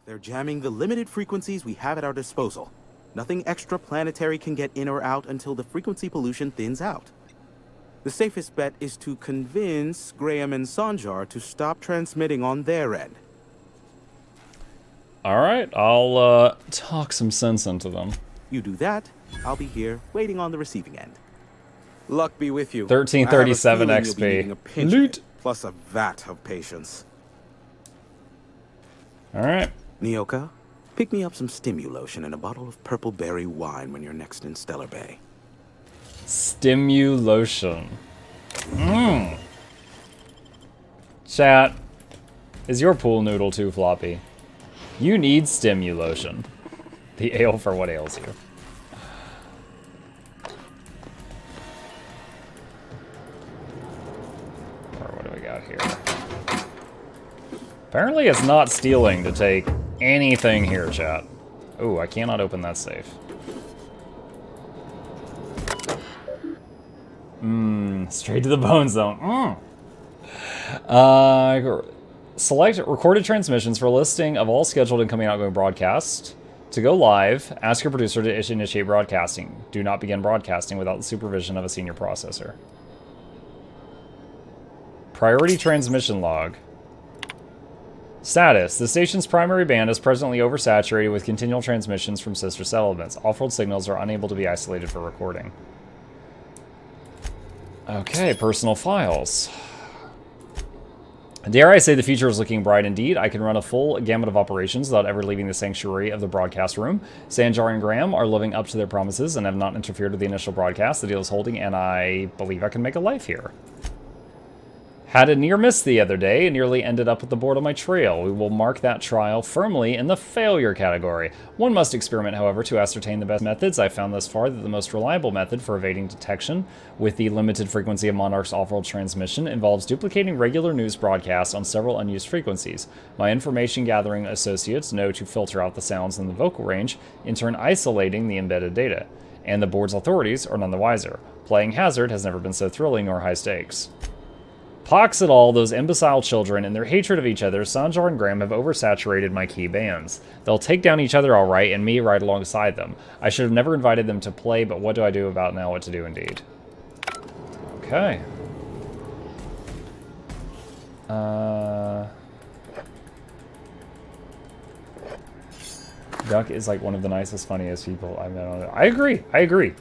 They're jamming the limited frequencies we have at our disposal. Nothing extraplanetary can get in or out until the frequency pollution thins out. The safest bet is to convince Graham and Sanjar to stop transmitting on their end. Alright, I'll talk some sense into them. You do that, I'll be here waiting on the receiving end. Luck be with you. 1337 I have a feeling you'll be needing a XP. pinch Loot! plus a vat of patience. Alright. Nyoka, pick me up some Stimulotion and a bottle of purple berry wine when you're next in Stellar Bay. Stimulotion. Mmm. Chat, is your pool noodle too floppy? You need Stimulotion. The ale for what ails you. Or what do we got here? Apparently it's not stealing to take anything here, chat. Ooh, I cannot open that safe. Straight to the bone zone. Select recorded transmissions for a listing of all scheduled incoming and outgoing broadcasts. To go live, ask your producer to initiate broadcasting. Do not begin broadcasting without the supervision of a senior processor. Priority transmission log. Status. The station's primary band is presently oversaturated with continual transmissions from sister settlements. Off-world signals are unable to be isolated for recording. Okay, personal files. Dare I say the future is looking bright indeed. I can run a full gamut of operations without ever leaving the sanctuary of the broadcast room. Sanjar and Graham are living up to their promises and have not interfered with the initial broadcast. The deal is holding, and I believe I can make a life here. Had a near miss the other day and nearly ended up at the board of my trail. We will mark that trial firmly in the failure category. One must experiment, however, to ascertain the best methods. I found thus far that the most reliable method for evading detection with the limited frequency of Monarch's off-world transmission involves duplicating regular news broadcasts on several unused frequencies. My information gathering associates know to filter out the sounds in the vocal range, in turn isolating the embedded data. And the board's authorities are none the wiser. Playing Hazard has never been so thrilling nor high stakes. Pox at all, those imbecile children and their hatred of each other. Sanjar and Graham have oversaturated my key bands. They'll take down each other alright, and me right alongside them. I should have never invited them to play, but what do I do about now? What to do indeed. Okay. Duck is like one of the nicest, funniest people I've met on it. I agree.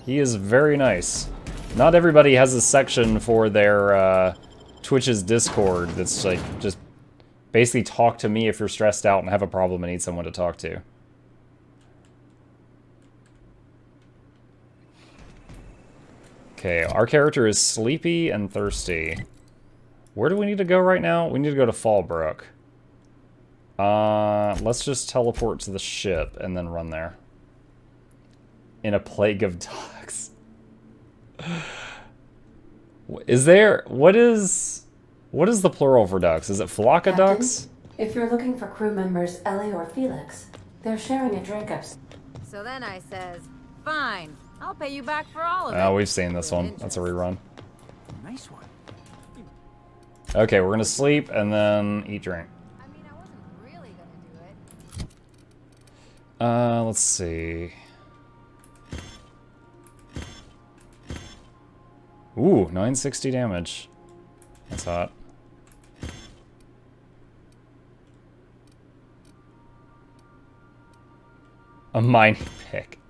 He is very nice. Not everybody has a section for their, Twitch's Discord that's like, just basically talk to me if you're stressed out and have a problem and need someone to talk to. Okay, our character is sleepy and thirsty. Where do we need to go right now? We need to go to Fallbrook. Let's just teleport to the ship and then run there. In a plague of dogs. Is there... What is the plural for ducks? Is it flocka ducks? If you're looking for crew members Ellie or Felix, they're sharing a drink up. So then I says, fine, I'll pay you back for all of it. Oh, we've seen this one. That's a rerun. Nice one. Okay, we're gonna sleep and then eat drink. I mean, I wasn't really gonna do it. Let's see. Ooh, 960 damage. That's hot. A mining pick.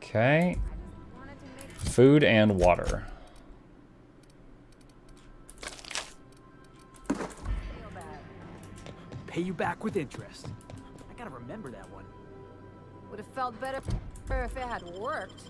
Okay. Food and water. Pay you back with interest. I gotta remember that one. Would have felt better if it had worked.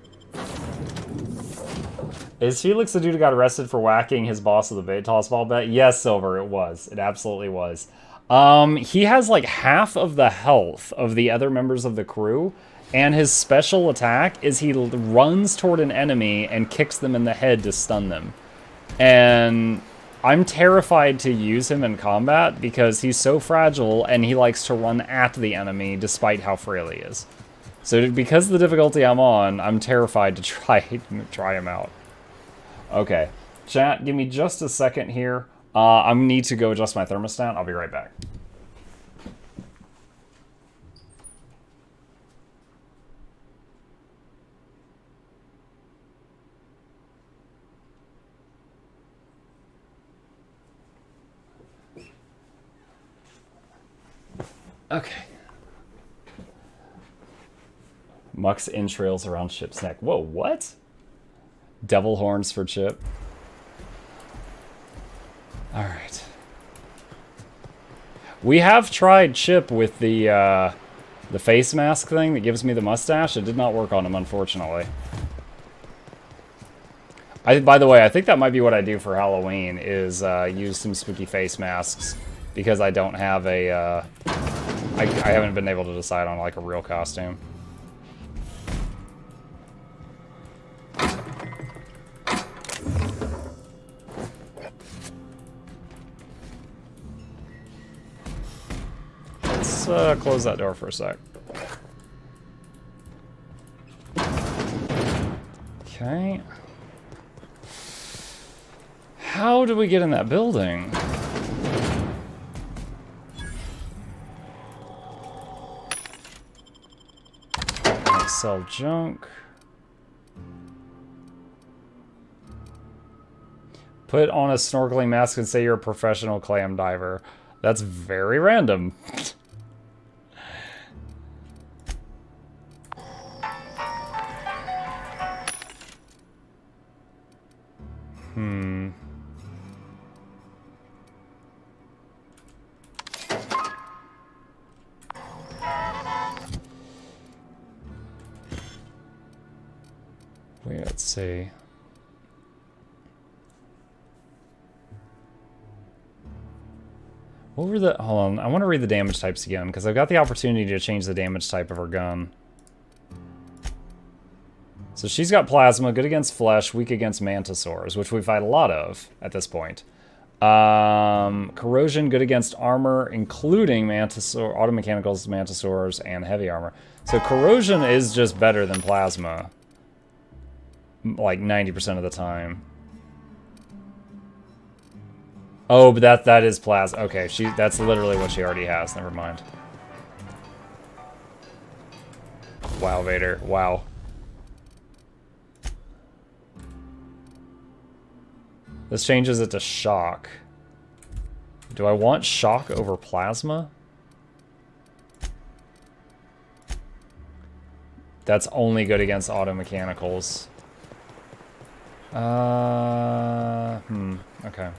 Is Felix the dude who got arrested for whacking his boss with a toss ball bet? Yes, Silver, it was. It absolutely was. He has like half of the health of the other members of the crew, and his special attack is he runs toward an enemy and kicks them in the head to stun them. And I'm terrified to use him in combat because he's so fragile and he likes to run at the enemy despite how frail he is. So because of the difficulty I'm on, I'm terrified to try him out. Okay. Chat, give me just a second here. I need to go adjust my thermostat. I'll be right back. Okay. Muck's entrails around Chip's neck. Whoa, what? Devil horns for Chip. Alright. We have tried Chip with the face mask thing that gives me the mustache. It did not work on him, unfortunately. By the way, I think that might be what I do for Halloween, is use some spooky face masks, because I don't have a... I haven't been able to decide on like a real costume. Let's close that door for a sec. Okay. How do we get in that building? Sell junk. Put on a snorkeling mask and say you're a professional clam diver. That's very random. Wait, let's see. What were the... Hold on, I want to read the damage types again, because I've got the opportunity to change the damage type of her gun. So she's got plasma, good against flesh, weak against mantisaurs, which we fight a lot of at this point. Corrosion, good against armor, including mantisaur, automechanicals, mantisaurs, and heavy armor. So corrosion is just better than plasma. Like 90% of the time. Oh, but that is plasma. Okay, that's literally what she already has. Never mind. Wow, Vader. Wow. This changes it to shock. Do I want shock over plasma? That's only good against automechanicals. Okay.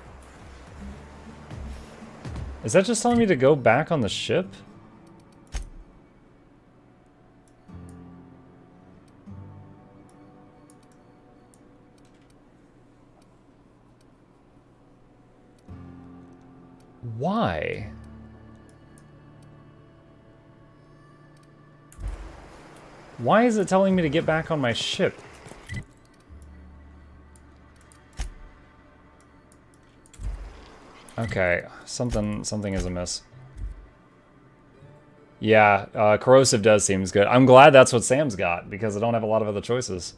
Is that just telling me to go back on the ship? Why? Why is it telling me to get back on my ship? Okay, something is amiss. Yeah, corrosive does seem good. I'm glad that's what Sam's got, because I don't have a lot of other choices.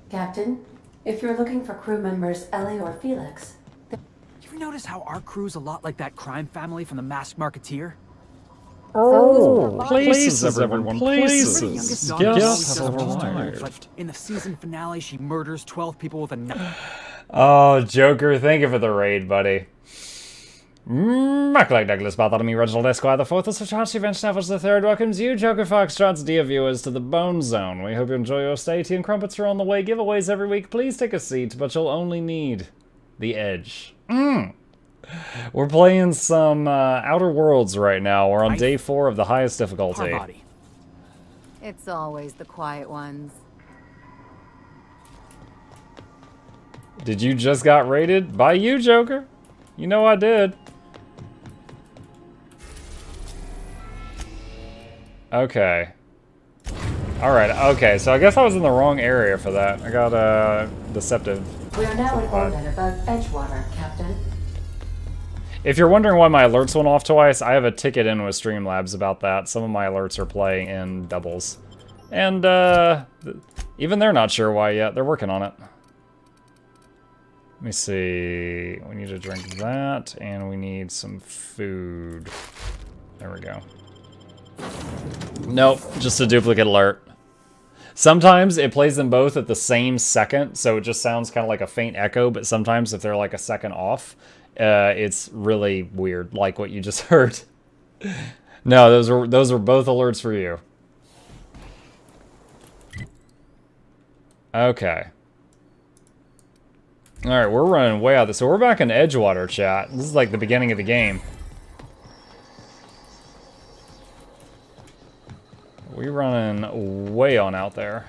Captain, if you're looking for crew members Ellie or Felix... You ever notice how our crew's a lot like that crime family from the Masked Marketeer? Oh, places, everyone, places. Youngest dog Yes, always have does arrived. but in the season finale, she murders 12 people with a knife. Oh, Joker, thank you for the raid, buddy. Mukluk, Douglas, Bartholomew, Reginald Esquire the Fourth, the Chauncey Van Snaffles the Third welcomes you, Joker Foxtrots, dear viewers, to the Bone Zone. We hope you enjoy your stay. Tea and crumpets are on the way. Giveaways every week. Please take a seat, but you'll only need the edge. We're playing some Outer Worlds right now. We're on day 4 of the highest difficulty. Body. It's always the quiet ones. Did you just got raided? By you, Joker? You know I did. Okay. Alright, okay, so I guess I was in the wrong area for that. I got, deceptive. We are now in orbit above Edgewater, Captain. If you're wondering why my alerts went off twice, I have a ticket in with Streamlabs about that. Some of my alerts are playing in doubles. And even they're not sure why yet. They're working on it. Let me see. We need to drink that, and we need some food. There we go. Nope, just a duplicate alert. Sometimes it plays them both at the same second, so it just sounds kind of like a faint echo, but sometimes if they're like a second off, it's really weird, like what you just heard. No, those were both alerts for you. Okay. Alright, we're running way out. So we're back in Edgewater, chat. This is like the beginning of the game. We're running way on out there.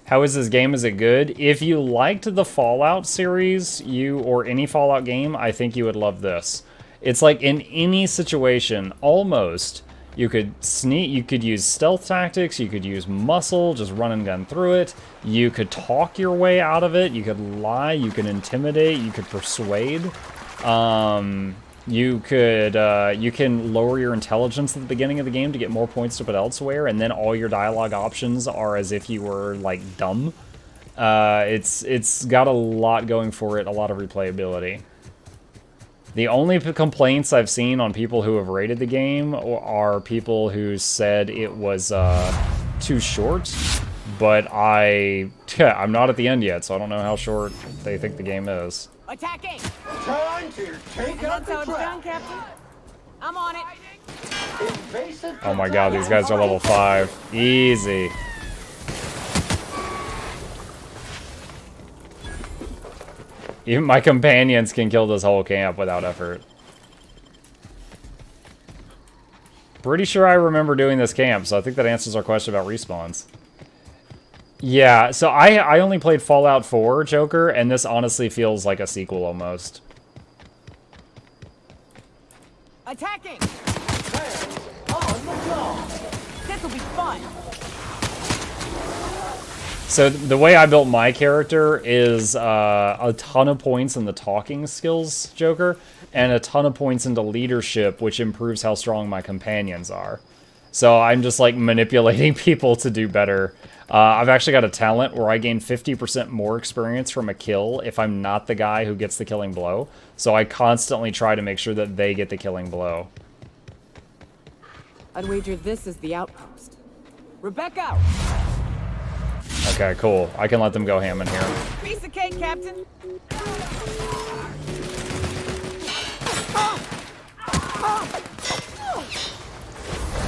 How is this game? Is it good? If you liked the Fallout series, or any Fallout game, I think you would love this. It's like in any situation, almost, you could sneak, you could use stealth tactics, you could use muscle, just run and gun through it. You could talk your way out of it, you could lie, you could intimidate, you could persuade. You can lower your intelligence at the beginning of the game to get more points to put elsewhere, and then all your dialogue options are as if you were, like, dumb. It's got a lot going for it, a lot of replayability. The only complaints I've seen on people who have rated the game are people who said it was too short, but I'm not at the end yet, so I don't know how short they think the game is. Attacking! Time to take out That's how the it's done, trap. Captain. I'm on it. Invasive Oh my god, these guys are level 5. Easy. Even my companions can kill this whole camp without effort. Pretty sure I remember doing this camp, so I think that answers our question about respawns. Yeah, so I only played Fallout 4, Joker, and this honestly feels like a sequel almost. Attacking! on the job. This'll be fun. So the way I built my character is a ton of points in the talking skills, Joker, and a ton of points into leadership, which improves how strong my companions are. So I'm just like manipulating people to do better. I've actually got a talent where I gain 50% more experience from a kill if I'm not the guy who gets the killing blow. So I constantly try to make sure that they get the killing blow. I'd wager this is the outpost. Rebecca! Okay, cool. I can let them go ham in here. Piece of cake, Captain.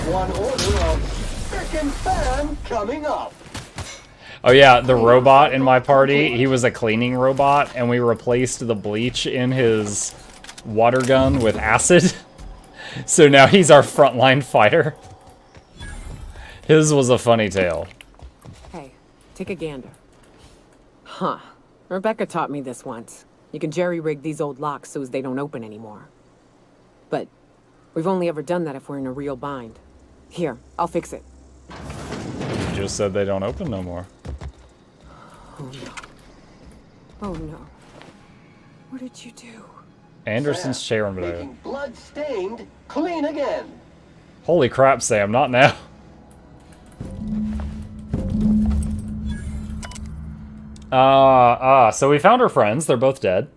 One order of frickin' fan coming up. Oh yeah, the robot in my party, he was a cleaning robot, and we replaced the bleach in his water gun with acid. So now he's our frontline fighter. His was a funny tale. Hey, take a gander. Huh. Rebecca taught me this once. You can jerry-rig these old locks so as they don't open anymore. But we've only ever done that if we're in a real bind. Here, I'll fix it. You just said they don't open no more. Oh no. Oh no. What did you do? Anderson's chair over there. Making blood stained clean again. Holy crap, Sam, not now. So we found our friends. They're both dead.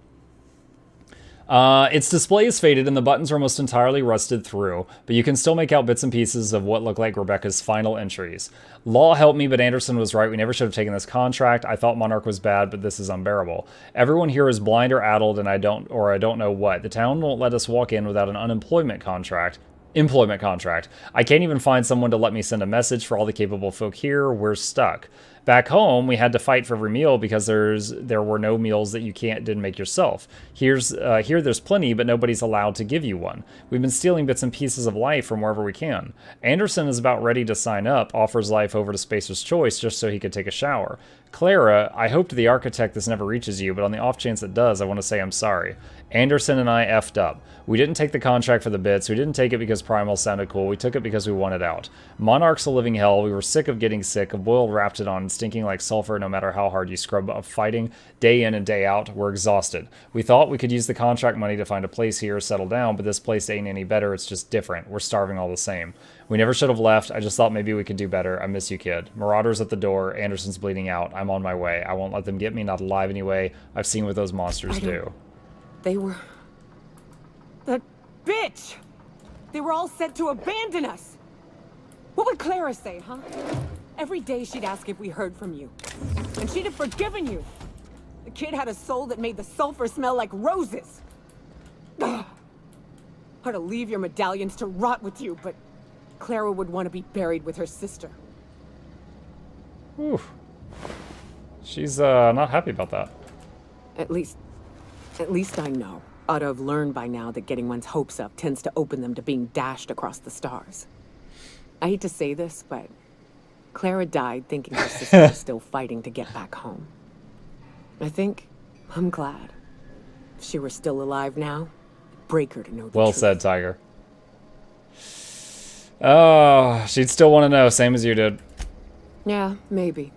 Its display is faded and the buttons are almost entirely rusted through, but you can still make out bits and pieces of what look like Rebecca's final entries. Law helped me, but Anderson was right. We never should have taken this contract. I thought Monarch was bad, but this is unbearable. Everyone here is blind or addled, and I don't know what. The town won't let us walk in without an employment contract. I can't even find someone to let me send a message for all the capable folk here. We're stuck. Back home, we had to fight for every meal because there were no meals that you didn't make yourself. Here there's plenty, but nobody's allowed to give you one. We've been stealing bits and pieces of life from wherever we can. Anderson is about ready to sign up, offers life over to Spacer's Choice just so he could take a shower. Clara, I hope to the architect this never reaches you, but on the off chance it does, I want to say I'm sorry. Anderson and I effed up. We didn't take the contract for the bits. We didn't take it because Primal sounded cool. We took it because we wanted out. Monarch's a living hell. We were sick of getting sick. A boiled wrapped it on stinking like sulfur no matter how hard you scrub up fighting day in and day out. We're exhausted. We thought we could use the contract money to find a place here, settle down, but this place ain't any better. It's just different. We're starving all the same. We never should have left. I just thought maybe we could do better. I miss you, kid. Marauders at the door. Anderson's bleeding out. I'm on my way. I won't let them get me, not alive anyway. I've seen what those monsters do. They were... That bitch! They were all set to abandon us! What would Clara say, huh? Every day she'd ask if we heard from you. And she'd have forgiven you! The kid had a soul that made the sulfur smell like roses! Ugh. Or to leave your medallions to rot with you, but Clara would want to be buried with her sister. Whew. She's not happy about that. At least I know. Ought to have learned by now that getting one's hopes up tends to open them to being dashed across the stars. I hate to say this, but Clara died thinking her sister was still fighting to get back home. I'm glad. If she were still alive now, it'd break her to know the Well truth. said, Tiger. Oh, she'd still want to know, same as you did. Yeah, maybe.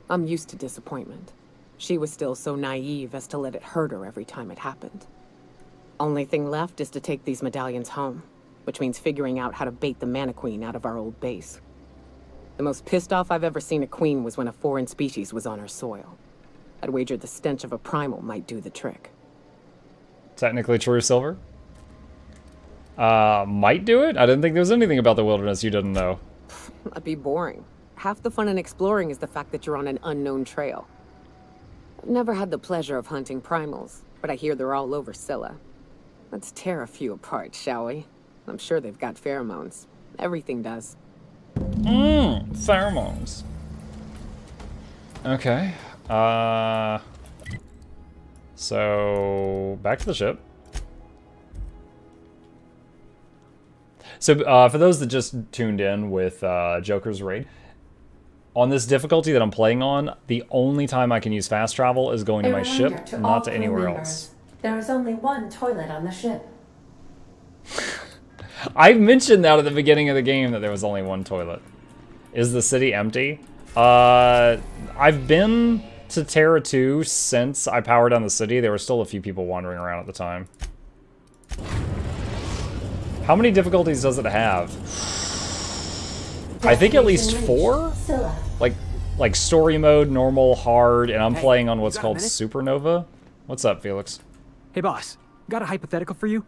I'm used to disappointment. She was still so naive as to let it hurt her every time it happened. Only thing left is to take these medallions home, which means figuring out how to bait the Mana Queen out of our old base. The most pissed off I've ever seen a queen was when a foreign species was on her soil. I'd wager the stench of a primal might do the trick. Technically true, Silver. Might do it? I didn't think there was anything about the wilderness you didn't know. That'd be boring. Half the fun in exploring is the fact that you're on an unknown trail. I've never had the pleasure of hunting primals, but I hear they're all over Scylla. Let's tear a few apart, shall we? I'm sure they've got pheromones. Everything does. Pheromones. Okay. So back to the ship. So for those that just tuned in with Joker's Raid, on this difficulty that I'm playing on, the only time I can use fast travel is going to my ship, not to anywhere else. There is only one toilet on the ship. I mentioned that at the beginning of the game that there was only one toilet. Is the city empty? I've been to Terra 2 since I powered down the city. There were still a few people wandering around at the time. How many difficulties does it have? I think at least 4? Like story mode, normal, hard, and I'm playing on what's called Supernova. What's up, Felix? Hey, boss. Got a hypothetical for you?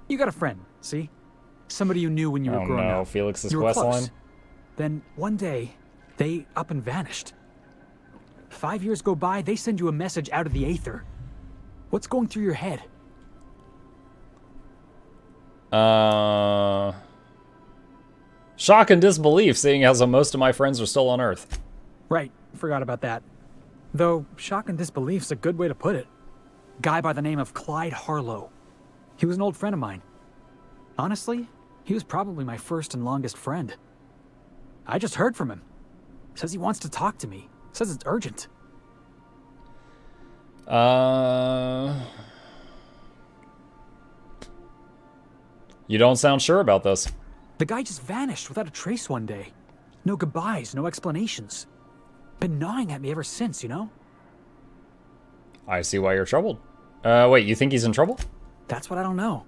You got a friend, see? Somebody you knew when you were Oh growing no, up. Felix's You were quest close. line? Then one day, they up and vanished. 5 years go by, they send you a message out of the aether. What's going through your head? Shock and disbelief, seeing as most of my friends are still on Earth. Right, forgot about that. Though, shock and disbelief's a good way to put it. Guy by the name of Clyde Harlow. He was an old friend of mine. Honestly, he was probably my first and longest friend. I just heard from him. Says he wants to talk to me. Says it's urgent. You don't sound sure about this. The guy just vanished without a trace one day. No goodbyes, no explanations. Been gnawing at me ever since, you know? I see why you're troubled. Wait, you think he's in trouble? That's what I don't know.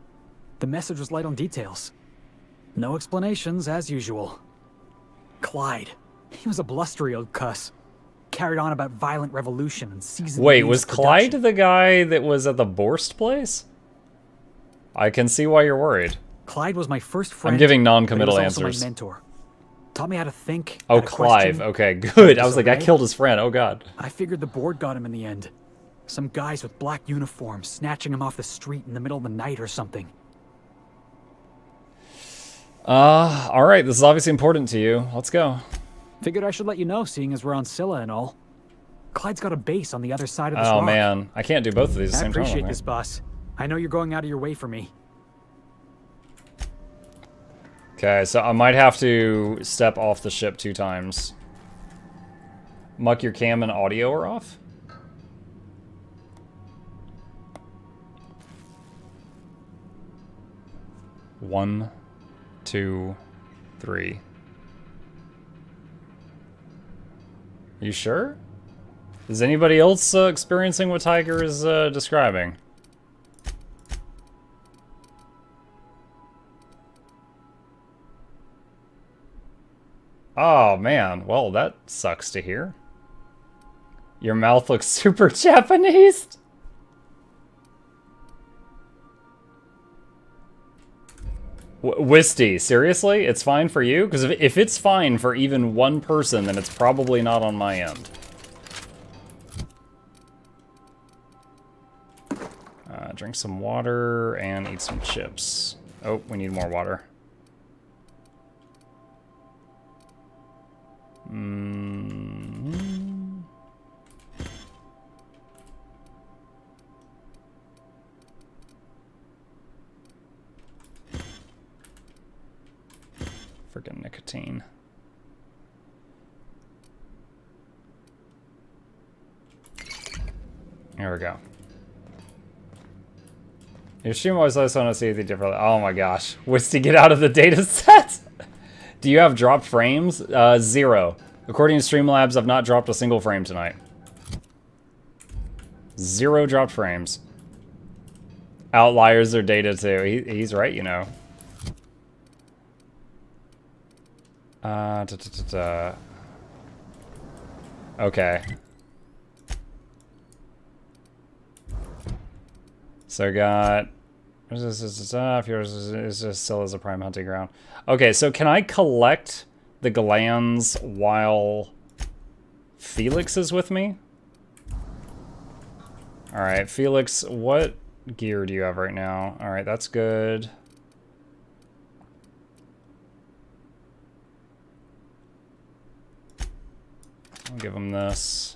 The message was light on details. No explanations, as usual. Clyde. He was a blustery old cuss. Carried on about violent revolution and seasoned. Wait, was Clyde the guy that was at the Borst place? I can see why you're worried. Clyde was my first friend. I'm giving but he non-committal was also answers. my mentor. Taught me how to think. Oh, how to Clive. question. Okay, good. I was like, I Disobey. killed his friend. Oh, God. I figured the board got him in the end. Some guys with black uniforms snatching him off the street in the middle of the night or something. All right. This is obviously important to you. Let's go. Figured I should let you know, seeing as we're on Scylla and all. Clyde's got a base on the other side of this Oh, rock. man. I can't do both of these at the I same time. appreciate man. this, boss. I know you're going out of your way for me. Okay, so I might have to step off the ship 2 times. Muck, your cam and audio are off? One, 2, 3. You sure? Is anybody else experiencing what Tiger is describing? Oh man, well that sucks to hear. Your mouth looks super Japanese. Wisty, seriously? It's fine for you? Because if it's fine for even one person, then it's probably not on my end. Drink some water and eat some chips. Oh, we need more water. Freaking nicotine. There we go. Your stream always lets us see anything differently. Oh my gosh. Wisty, get out of the data set! Do you have dropped frames? 0. According to Streamlabs, I've not dropped a single frame tonight. 0 dropped frames. Outliers are data too. He's right, you know. Okay. So got... If yours is just still as a prime hunting ground. Okay, so can I collect the glands while Felix is with me? Alright, Felix, what gear do you have right now? Alright, that's good. I'll give him this.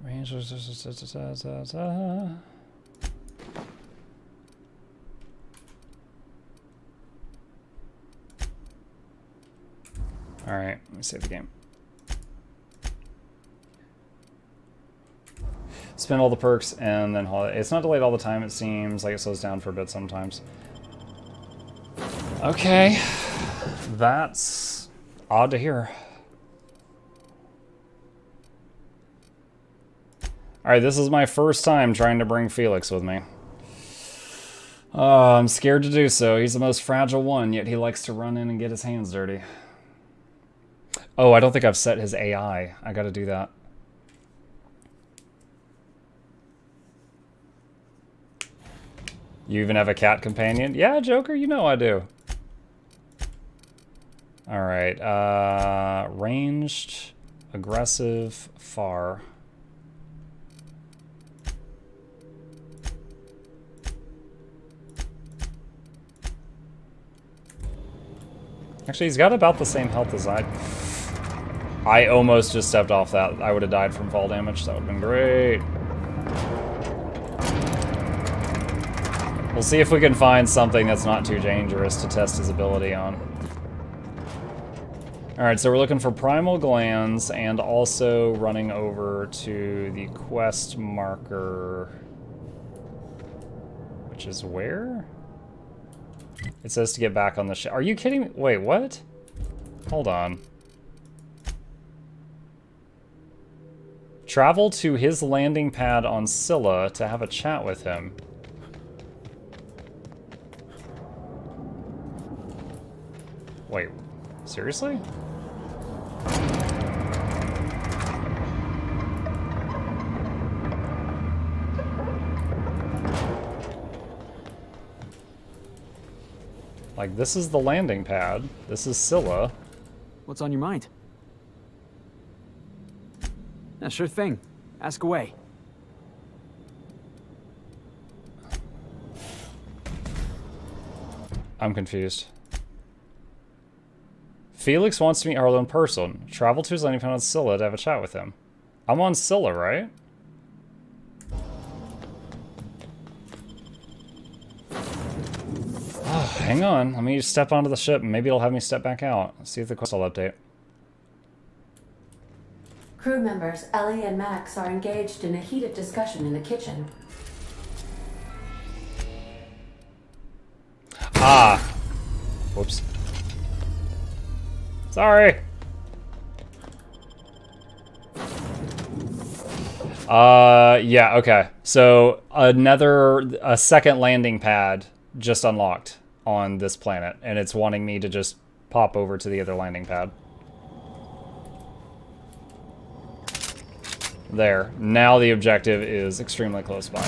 Range. Alright, let me save the game. Spend all the perks and then holiday. It's not delayed all the time, it seems like it slows down for a bit sometimes. Okay. That's odd to hear. Alright, this is my first time trying to bring Felix with me. I'm scared to do so. He's the most fragile one, yet he likes to run in and get his hands dirty. Oh, I don't think I've set his AI. I gotta do that. You even have a cat companion? Yeah, Joker, you know I do. Alright, ranged, aggressive, far. Actually, he's got about the same health as I almost just stepped off that. I would have died from fall damage. That would have been great. We'll see if we can find something that's not too dangerous to test his ability on. Alright, so we're looking for primal glands and also running over to the quest marker, which is where? It says to get back on the ship. Are you kidding me? Wait, what? Hold on. Travel to his landing pad on Scylla to have a chat with him. Wait, seriously? Like, this is the landing pad. This is Scylla. What's on your mind? Yeah, sure thing. Ask away. I'm confused. Felix wants to meet Harlow in person. Travel to his landing pad on Scylla to have a chat with him. I'm on Scylla, right? hang on. Let me just step onto the ship and maybe it'll have me step back out. See if the quest will update. Crew members Ellie and Max are engaged in a heated discussion in the kitchen. Ah. Whoops. Sorry. Yeah, okay. So a second landing pad just unlocked on this planet, and it's wanting me to just pop over to the other landing pad. There. Now the objective is extremely close by.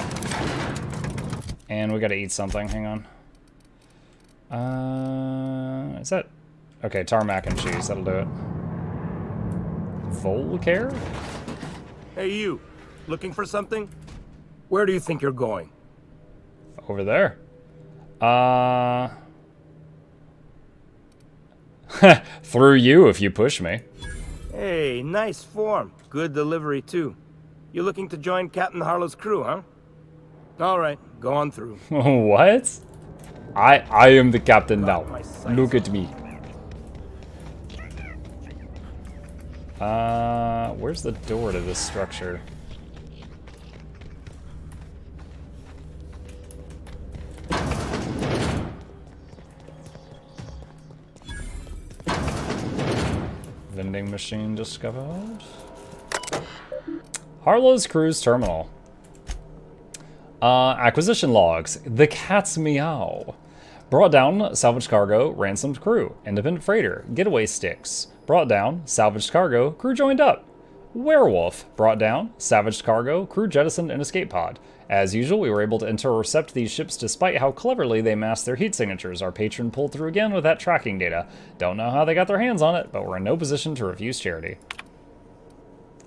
And we gotta eat something. Hang on. Is that... Okay, tarmac and cheese. That'll do it. Volcare? Hey, you. Looking for something? Where do you think you're going? Over there. Through you if you push me. Hey, nice form. Good delivery, too. You looking to join Captain Harlow's crew, huh? All right, go on through. What? I am the captain now. My sights. Look at me. Where's the door to this structure? Vending machine discovered. Harlow's Cruise Terminal. Acquisition logs. The cat's meow. Brought down, salvaged cargo, ransomed crew. Independent freighter, getaway sticks. Brought down, salvaged cargo, crew joined up. Werewolf, brought down, salvaged cargo, crew jettisoned an escape pod. As usual, we were able to intercept these ships despite how cleverly they masked their heat signatures. Our patron pulled through again with that tracking data. Don't know how they got their hands on it, but we're in no position to refuse charity.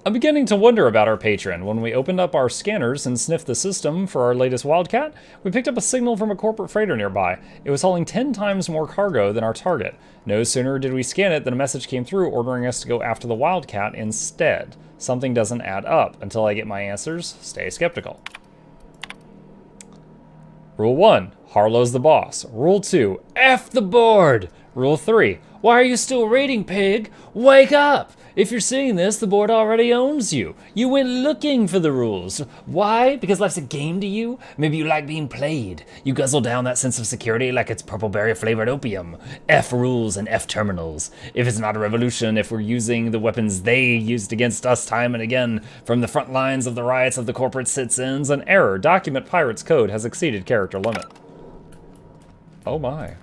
I'm beginning to wonder about our patron. When we opened up our scanners and sniffed the system for our latest Wildcat, we picked up a signal from a corporate freighter nearby. It was hauling 10 times more cargo than our target. No sooner did we scan it than a message came through ordering us to go after the Wildcat instead. Something doesn't add up. Until I get my answers, stay skeptical. Rule 1, Harlow's the boss. Rule 2, F the board. Rule 3, why are you still reading, pig? Wake up! If you're seeing this, the board already owns you. You went looking for the rules. Why? Because life's a game to you? Maybe you like being played. You guzzle down that sense of security like it's purple berry flavored opium. F rules and F terminals. If it's not a revolution, if we're using the weapons they used against us time and again from the front lines of the riots of the corporate sit-ins, an error. Document Pirate's code has exceeded character limit. Oh my.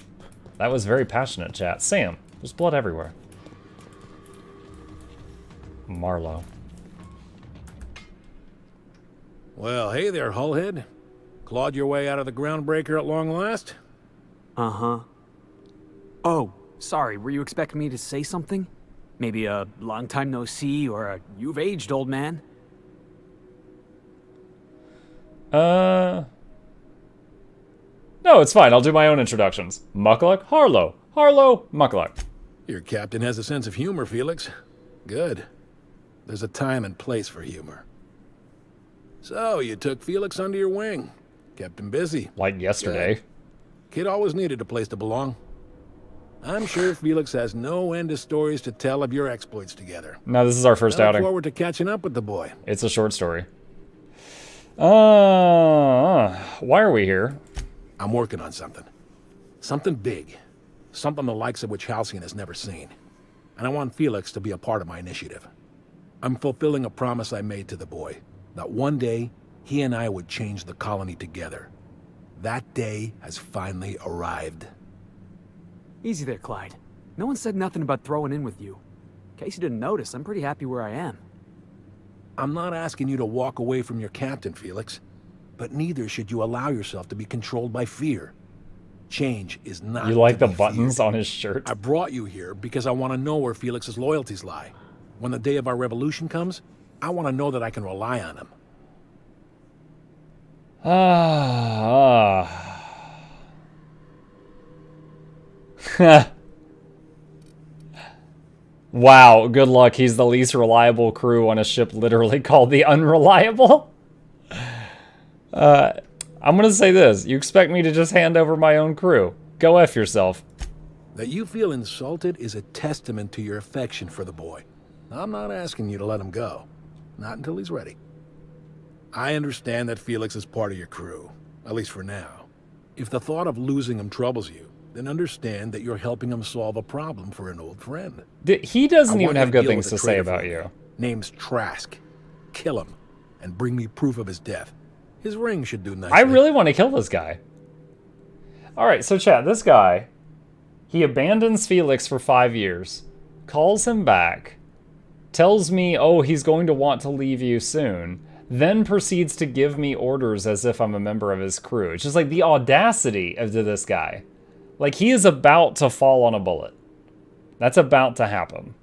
That was very passionate, chat. Sam, there's blood everywhere. Marlowe. Well, hey there, Hullhead. Clawed your way out of the groundbreaker at long last? Uh-huh. Oh, sorry, were you expecting me to say something? Maybe a long time no see or a you've aged, old man? No, it's fine. I'll do my own introductions. Mukluk, Harlow. Harlow, Mukluk. Your captain has a sense of humor, Felix. Good. There's a time and place for humor. So, you took Felix under your wing. Kept him busy. Like yesterday. Good. Kid always needed a place to belong. I'm sure Felix has no end of stories to tell of your exploits together. No, this is our first I look outing. forward to catching up with the boy. It's a short story. Why are we here? I'm working on something. Something big. Something the likes of which Halcyon has never seen. And I want Felix to be a part of my initiative. I'm fulfilling a promise I made to the boy, that one day he and I would change the colony together. That day has finally arrived. Easy there, Clyde. No one said nothing about throwing in with you. In case you didn't notice, I'm pretty happy where I am. I'm not asking you to walk away from your captain, Felix, but neither should you allow yourself to be controlled by fear. Change is not You like to the be buttons feared. on his shirt? I brought you here because I want to know where Felix's loyalties lie. When the day of our revolution comes, I want to know that I can rely on him. Wow, good luck. He's the least reliable crew on a ship literally called the Unreliable. I'm gonna say this. You expect me to just hand over my own crew? Go F yourself. That you feel insulted is a testament to your affection for the boy. I'm not asking you to let him go. Not until he's ready. I understand that Felix is part of your crew, at least for now. If the thought of losing him troubles you, then understand that you're helping him solve a problem for an old friend. He doesn't I even want you have to good deal things with a to say traitor about for me. you. Name's Trask. Kill him, and bring me proof of his death. His ring should do nicely. I really want to kill this guy. Alright, so chat, this guy, he abandons Felix for 5 years, calls him back, tells me, oh, he's going to want to leave you soon, then proceeds to give me orders as if I'm a member of his crew. It's just like the audacity of this guy. Like, he is about to fall on a bullet. That's about to happen.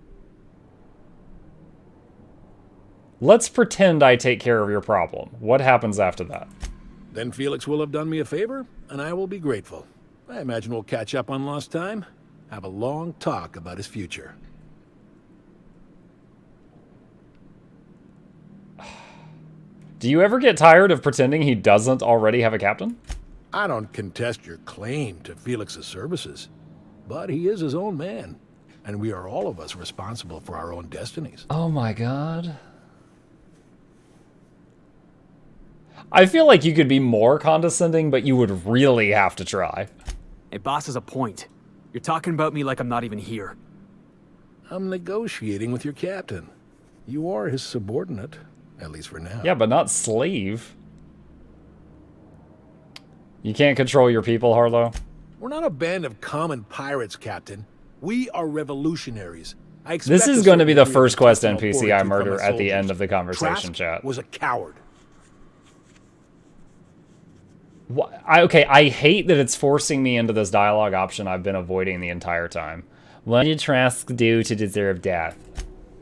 Let's pretend I take care of your problem. What happens after that? Then Felix will have done me a favor, and I will be grateful. I imagine we'll catch up on lost time, have a long talk about his future. Do you ever get tired of pretending he doesn't already have a captain? I don't contest your claim to Felix's services, but he is his own man, and we are all of us responsible for our own destinies. Oh my god. I feel like you could be more condescending, but you would really have to try. Hey, boss has a point. You're talking about me like I'm not even here. I'm negotiating with your captain. You are his subordinate, at least for now. Yeah, but not slave. You can't control your people, Harlow? We're not a band of common pirates, Captain. We are revolutionaries. This is going to be the first quest NPC I murder at the end of the conversation, Trask chat. was a coward. Okay, I hate that it's forcing me into this dialogue option I've been avoiding the entire time. What did Trask do to deserve death?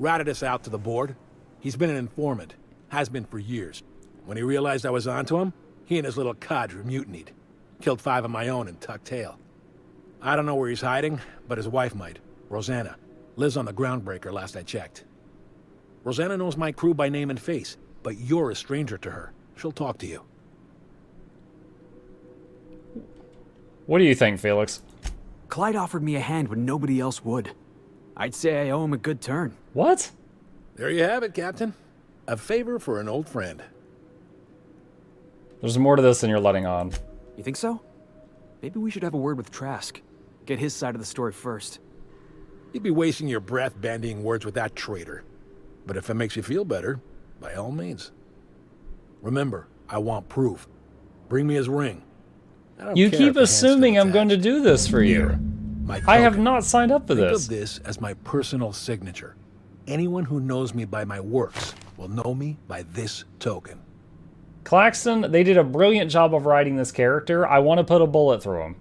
Ratted us out to the board. He's been an informant. Has been for years. When he realized I was onto him, he and his little cadre mutinied. Killed 5 of my own in tuck tail. I don't know where he's hiding, but his wife might. Rosanna. Lives on the Groundbreaker last I checked. Rosanna knows my crew by name and face, but you're a stranger to her. She'll talk to you. What do you think, Felix? Clyde offered me a hand when nobody else would. I'd say I owe him a good turn. What? There you have it, Captain. A favor for an old friend. There's more to this than you're letting on. You think so? Maybe we should have a word with Trask. Get his side of the story first. You'd be wasting your breath bandying words with that traitor. But if it makes you feel better, by all means. Remember, I want proof. Bring me his ring. You keep assuming I'm going to do this for you. I have not signed up for this. Think of this as my personal signature. Anyone who knows me by my works will know me by this token. Claxton, they did a brilliant job of writing this character. I want to put a bullet through him.